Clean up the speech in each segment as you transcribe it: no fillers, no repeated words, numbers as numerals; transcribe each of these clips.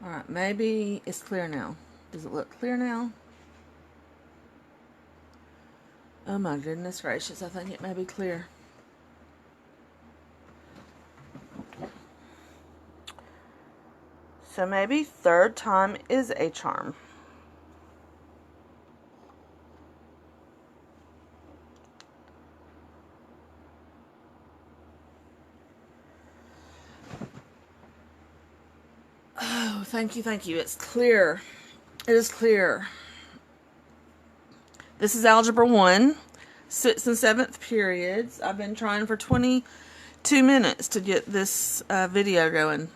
Alright, maybe it's clear now. Does it look clear now? Oh my goodness gracious, I think it may be clear. So maybe third time is a charm. Oh, thank you, thank you. It's clear. It is clear. This is Algebra 1, 6th and 7th periods. I've been trying for 22 minutes to get this video going.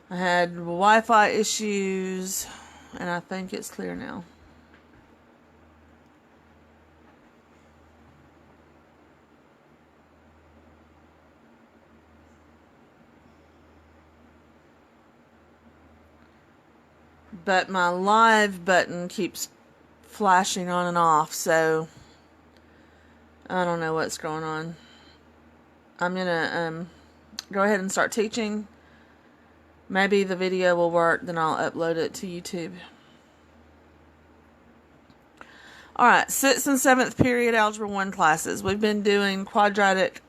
I had Wi-Fi issues, and I think it's clear now. But my live button keeps flashing on and off, so I don't know what's going on. I'm gonna go ahead and start teaching. Maybe the video will work, then I'll upload it to YouTube. Alright, 6th and 7th period Algebra 1 classes. We've been doing quadratic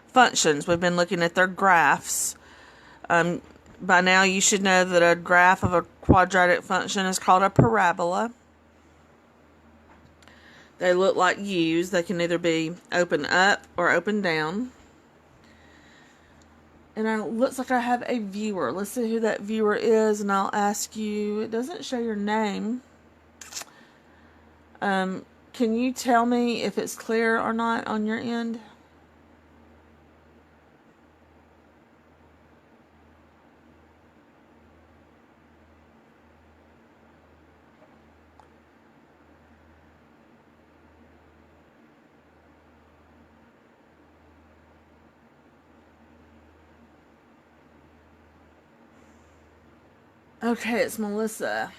functions. We've been looking at their graphs. By now you should know that a graph of a quadratic function is called a parabola. They look like U's. They can either be open up or open down. And it looks like I have a viewer. Let's see who that viewer is, and I'll ask you. It doesn't show your name. Can you tell me if it's clear or not on your end? Okay, it's Melissa.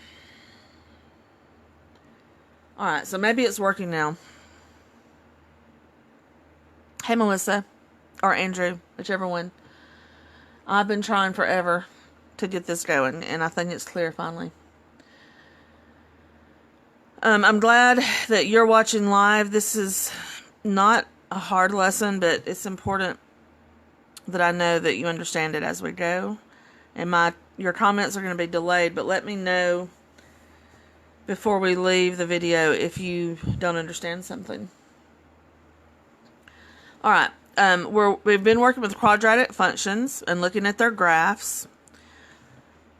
Alright, so maybe it's working now. Hey, Melissa. Or Andrew, whichever one. I've been trying forever to get this going, and I think it's clear finally. I'm glad that you're watching live. This is not a hard lesson, but it's important that I know that you understand it as we go. And your comments are going to be delayed, but let me know before we leave the video if you don't understand something. Alright, we've been working with quadratic functions and looking at their graphs.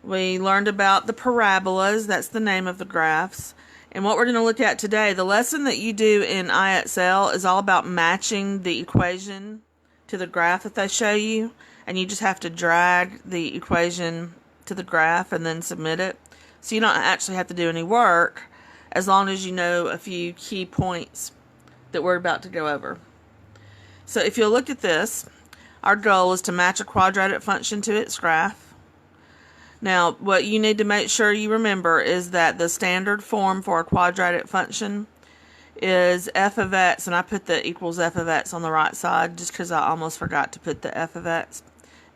We learned about the parabolas. That's the name of the graphs. And what we're going to look at today, the lesson that you do in IXL is all about matching the equation to the graph that they show you. And you just have to drag the equation to the graph and then submit it. So you don't actually have to do any work as long as you know a few key points that we're about to go over. So if you'll look at this, our goal is to match a quadratic function to its graph. Now, what you need to make sure you remember is that the standard form for a quadratic function is f of x, and I put the equals f of x on the right side just because I almost forgot to put the f of x.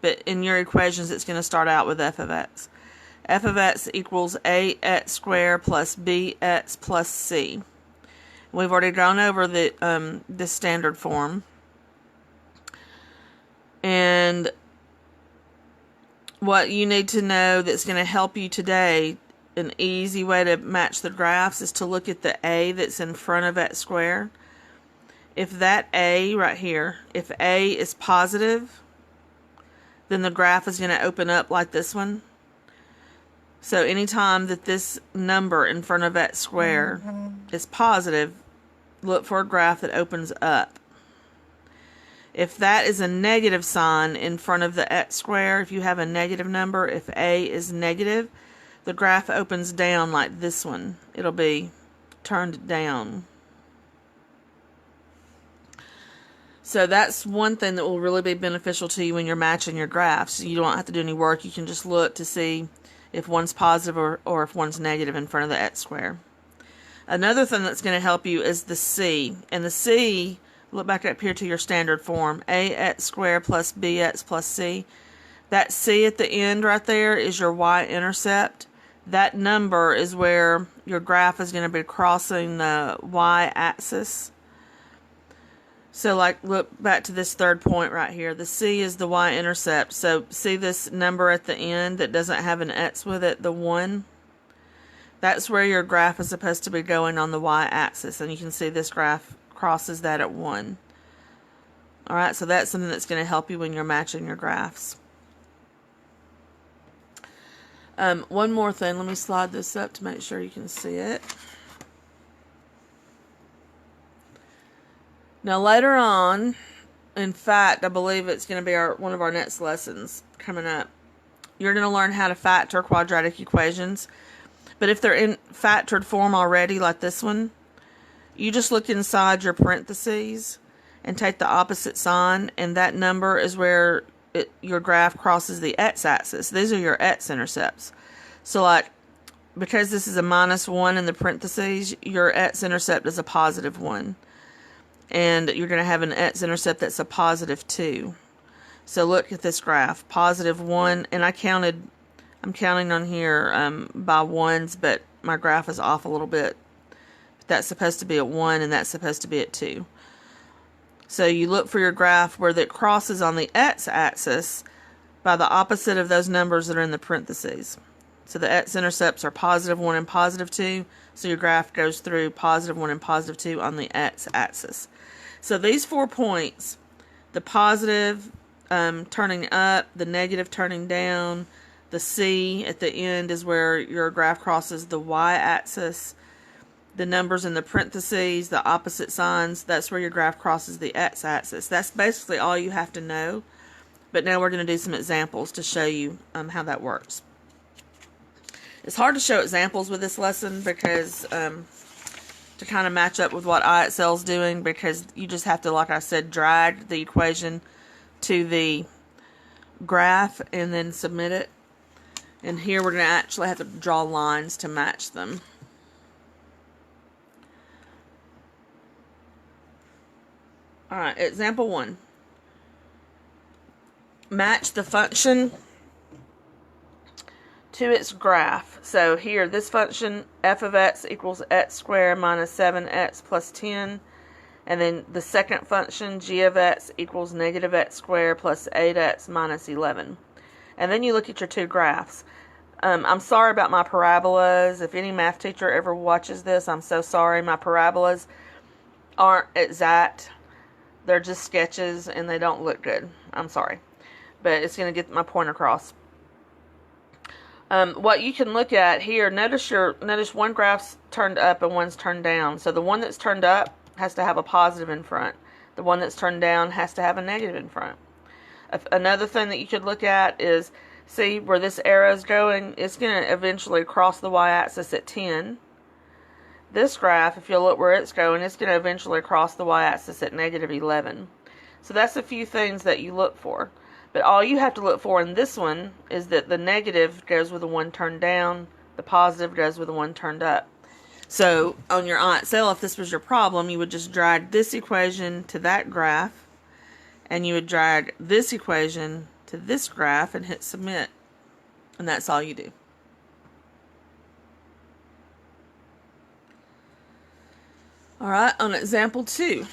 But in your equations, it's going to start out with f of x. F of x equals ax squared plus bx plus c. We've already gone over the standard form. And what you need to know that's going to help you today, an easy way to match the graphs, is to look at the a that's in front of x squared. If that a right here, if a is positive, then the graph is going to open up like this one. So anytime that this number in front of x squared is positive, look for a graph that opens up. If that is a negative sign in front of the x squared, if you have a negative number, if a is negative, the graph opens down like this one. It'll be turned down. So that's one thing that will really be beneficial to you when you're matching your graphs. You don't have to do any work. You can just look to see if one's positive or if one's negative in front of the x squared. Another thing that's going to help you is the c. And the c, look back up here to your standard form, ax squared plus bx plus c. That C at the end right there is your y-intercept. That number is where your graph is going to be crossing the y-axis. So like, look back to this third point right here. The C is the y-intercept. So see this number at the end that doesn't have an x with it, the 1? That's where your graph is supposed to be going on the y-axis. And you can see this graph crosses that at 1. Alright, so that's something that's going to help you when you're matching your graphs. One more thing. Let me slide this up to make sure you can see it. Now later on, in fact, I believe it's going to be one of our next lessons coming up. You're going to learn how to factor quadratic equations. But if they're in factored form already, like this one, you just look inside your parentheses and take the opposite sign, and that number is where your graph crosses the x-axis. These are your x-intercepts. So like, because this is a -1 in the parentheses, your x-intercept is a +1. And you're going to have an x-intercept that's a +2. So look at this graph, +1, and I'm counting on here by ones, but my graph is off a little bit. That's supposed to be at 1, and that's supposed to be at 2. So you look for your graph where that crosses on the x-axis by the opposite of those numbers that are in the parentheses. So the x-intercepts are +1 and +2, so your graph goes through +1 and +2 on the x-axis. So these 4 points, the positive turning up, the negative turning down, the C at the end is where your graph crosses the y-axis. The numbers in the parentheses, the opposite signs, that's where your graph crosses the x-axis. That's basically all you have to know. But now we're going to do some examples to show you how that works. It's hard to show examples with this lesson because to kind of match up with what IXL's doing, because you just have to, like I said, drag the equation to the graph and then submit it. And here we're going to actually have to draw lines to match them. Alright, example 1. Match the function to its graph. So here, this function, f of x equals x squared minus 7x plus 10. And then the second function, g of x equals negative x squared plus 8x minus 11. And then you look at your two graphs. I'm sorry about my parabolas. If any math teacher ever watches this, I'm so sorry. My parabolas aren't exact. They're just sketches and they don't look good. I'm sorry. But it's going to get my point across. What you can look at here, notice one graph's turned up and one's turned down. So the one that's turned up has to have a positive in front. The one that's turned down has to have a negative in front. Another thing that you could look at is, see where this arrow is going? It's going to eventually cross the y-axis at 10. This graph, if you look where it's going, it's going to eventually cross the y-axis at negative 11. So that's a few things that you look for. But all you have to look for in this one is that the negative goes with the one turned down, the positive goes with the one turned up. So on your IXL, if this was your problem, you would just drag this equation to that graph, and you would drag this equation to this graph and hit submit. And that's all you do. Alright, on example 2.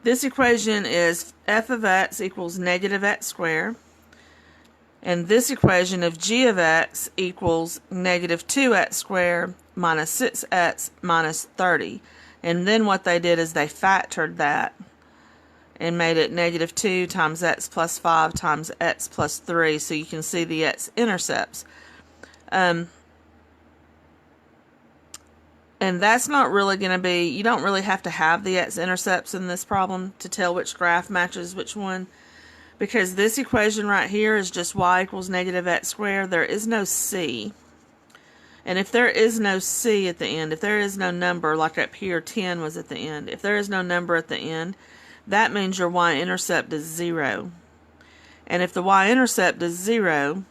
This equation is f of x equals negative x squared. And this equation of g of x equals negative 2x squared minus 6x minus 30. And then what they did is they factored that and made it negative 2 times x plus 5 times x plus 3. So you can see the x-intercepts. And that's not really going to be, you don't really have to have the x-intercepts in this problem to tell which graph matches which one. Because this equation right here is just y equals negative x squared. There is no c. And if there is no c at the end, if there is no number, like up here 10 was at the end, if there is no number at the end, that means your y-intercept is 0. And if the y-intercept is 0,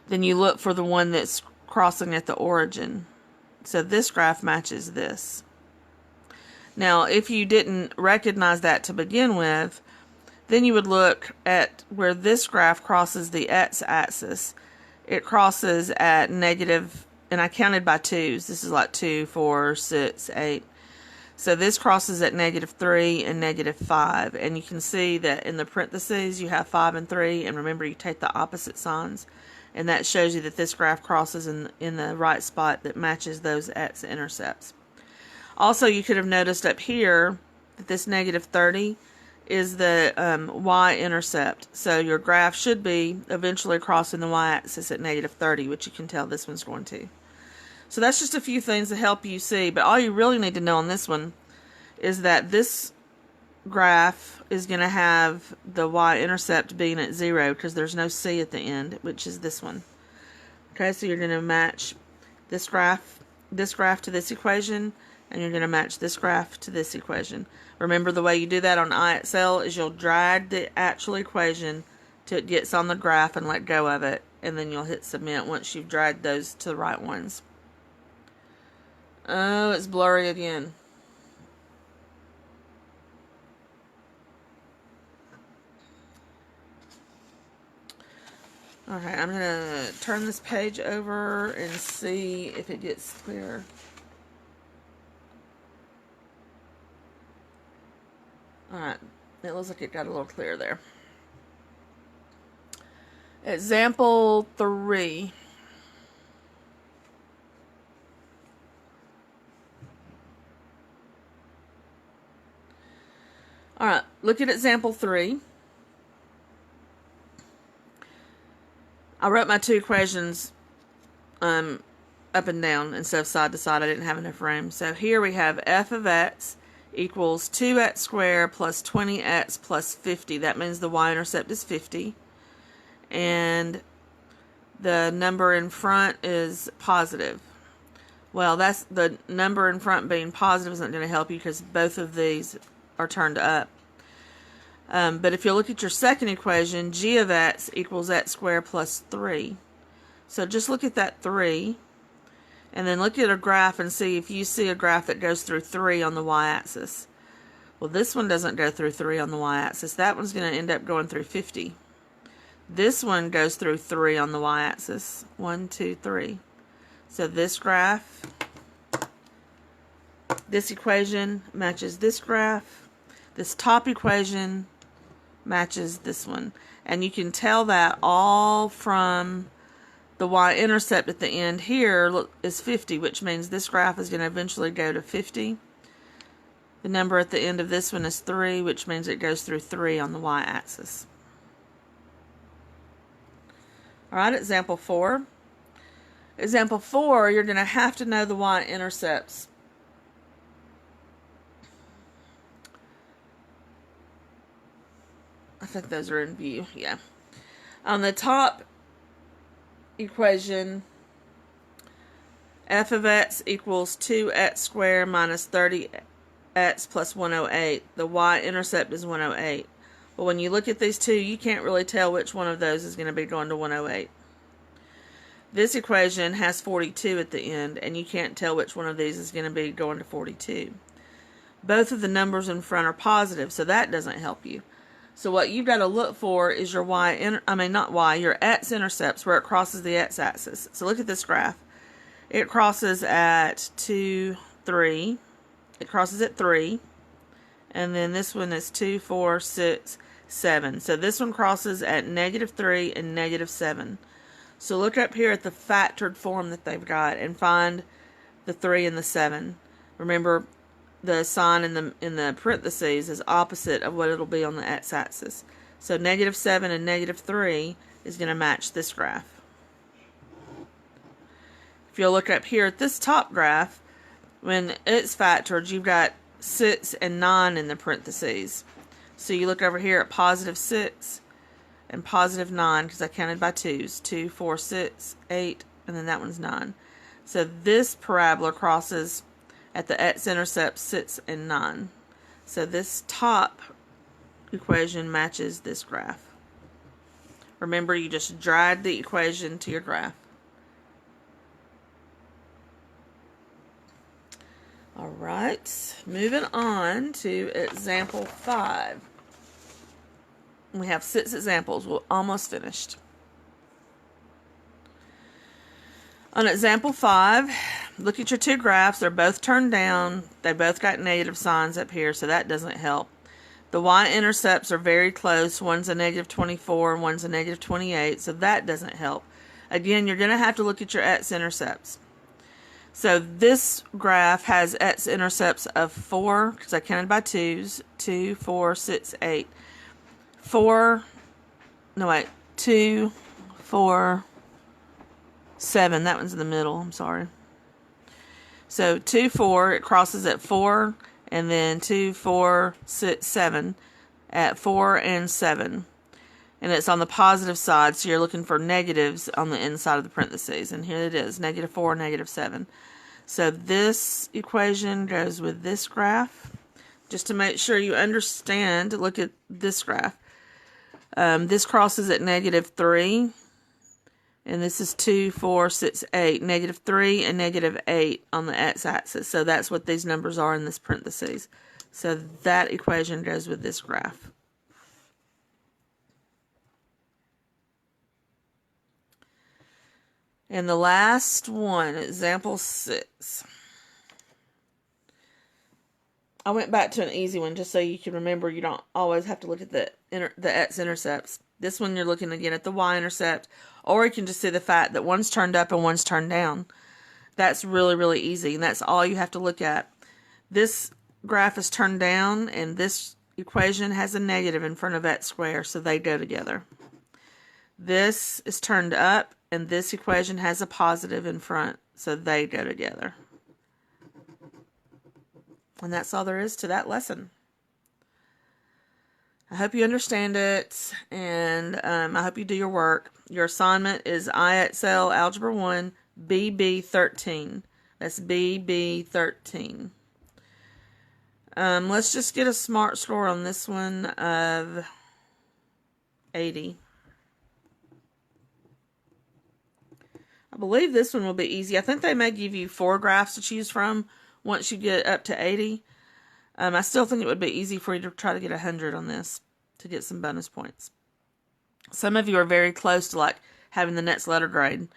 then you look for the one that's crossing at the origin. So this graph matches this. Now, if you didn't recognize that to begin with, then you would look at where this graph crosses the x-axis. It crosses at negative, and I counted by twos. This is like 2, 4, 6, 8. So this crosses at -3 and -5. And you can see that in the parentheses you have 5 and 3. And remember, you take the opposite signs. And that shows you that this graph crosses in the right spot that matches those x-intercepts. Also, you could have noticed up here that this -30 is the y-intercept. So your graph should be eventually crossing the y-axis at -30, which you can tell this one's going to. So that's just a few things to help you see. But all you really need to know on this one is that this graph is going to have the y-intercept being at 0 because there's no c at the end, which is this one. Okay, so you're going to match this graph to this equation, and you're going to match this graph to this equation. Remember, the way you do that on IXL is you'll drag the actual equation till it gets on the graph and let go of it, and then you'll hit submit once you've dragged those to the right ones. Oh, it's blurry again. Okay, I'm going to turn this page over and see if it gets clearer. Alright, it looks like it got a little clearer there. Example 3. Alright, look at example 3. I wrote my two equations up and down instead of side to side. I didn't have enough room. So here we have f of x equals 2x squared plus 20x plus 50. That means the y-intercept is 50. And the number in front is positive. Well, that's the number in front being positive isn't going to help you because both of these are turned up. But if you look at your second equation, g of x equals x squared plus 3. So just look at that 3, and then look at a graph and see if you see a graph that goes through 3 on the y-axis. Well, this one doesn't go through 3 on the y-axis. That one's going to end up going through 50. This one goes through 3 on the y-axis. 1, 2, 3. So this graph, this equation matches this graph. This top equation matches this one. And you can tell that all from the y-intercept at the end here is 50, which means this graph is going to eventually go to 50. The number at the end of this one is 3, which means it goes through 3 on the y-axis. Alright, example 4. Example 4, you're going to have to know the y-intercepts. I think those are in view, yeah. On the top equation, f of x equals 2x squared minus 30x plus 108. The y-intercept is 108. Well, when you look at these two, you can't really tell which one of those is going to be going to 108. This equation has 42 at the end, and you can't tell which one of these is going to be going to 42. Both of the numbers in front are positive, so that doesn't help you. So what you've got to look for is your your x-intercepts where it crosses the x-axis. So look at this graph. It crosses at 2, 3. It crosses at 3. And then this one is 2, 4, 6, 7. So this one crosses at -3 and -7. So look up here at the factored form that they've got and find the 3 and the 7. Remember, the sign in the parentheses is opposite of what it'll be on the x-axis. So -7 and -3 is going to match this graph. If you'll look up here at this top graph, when it's factored, you've got 6 and 9 in the parentheses. So you look over here at +6 and +9 because I counted by twos. 2, 4, 6, 8, and then that one's 9. So this parabola crosses at the x-intercept 6 and 9. So this top equation matches this graph. Remember, you just drag the equation to your graph. All right, moving on to example 5. We have 6 examples. We're almost finished. On example 5, look at your 2 graphs. They're both turned down. They both got negative signs up here, so that doesn't help. The y-intercepts are very close. One's a negative 24 and one's a negative 28, so that doesn't help. Again, you're going to have to look at your x-intercepts. So this graph has x-intercepts of 4, because I counted by 2s. 2, 4, 6, 8. 2, 4, 7. That one's in the middle. I'm sorry. So 2, 4. It crosses at 4, and then 2, 4, 6, 7 at 4 and 7. And it's on the positive side, so you're looking for negatives on the inside of the parentheses. And here it is, negative 4, negative 7. So this equation goes with this graph. Just to make sure you understand, look at this graph. This crosses at negative 3. And this is 2, 4, 6, 8. Negative 3 and negative 8 on the x-axis. So that's what these numbers are in this parentheses. So that equation goes with this graph. And the last one, example 6. I went back to an easy one just so you can remember you don't always have to look at the x-intercepts. This one you're looking again at the y-intercept, or you can just see the fact that one's turned up and one's turned down. That's really, really easy, and that's all you have to look at. This graph is turned down, and this equation has a negative in front of x squared, so they go together. This is turned up, and this equation has a positive in front, so they go together. And that's all there is to that lesson. I hope you understand it, and I hope you do your work. Your assignment is IXL Algebra 1, BB13. That's BB13. Let's just get a smart score on this one of 80. I believe this one will be easy. I think they may give you 4 graphs to choose from once you get up to 80. I still think it would be easy for you to try to get 100 on this to get some bonus points. Some of you are very close to like having the next letter grade,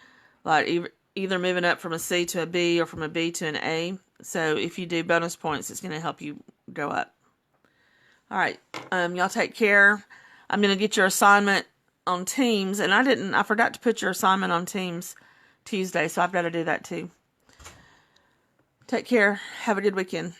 like either moving up from a C to a B or from a B to an A. So if you do bonus points, it's going to help you go up. All right, y'all take care. I'm going to get your assignment on Teams, and I forgot to put your assignment on Teams Tuesday, so I've got to do that too. Take care. Have a good weekend.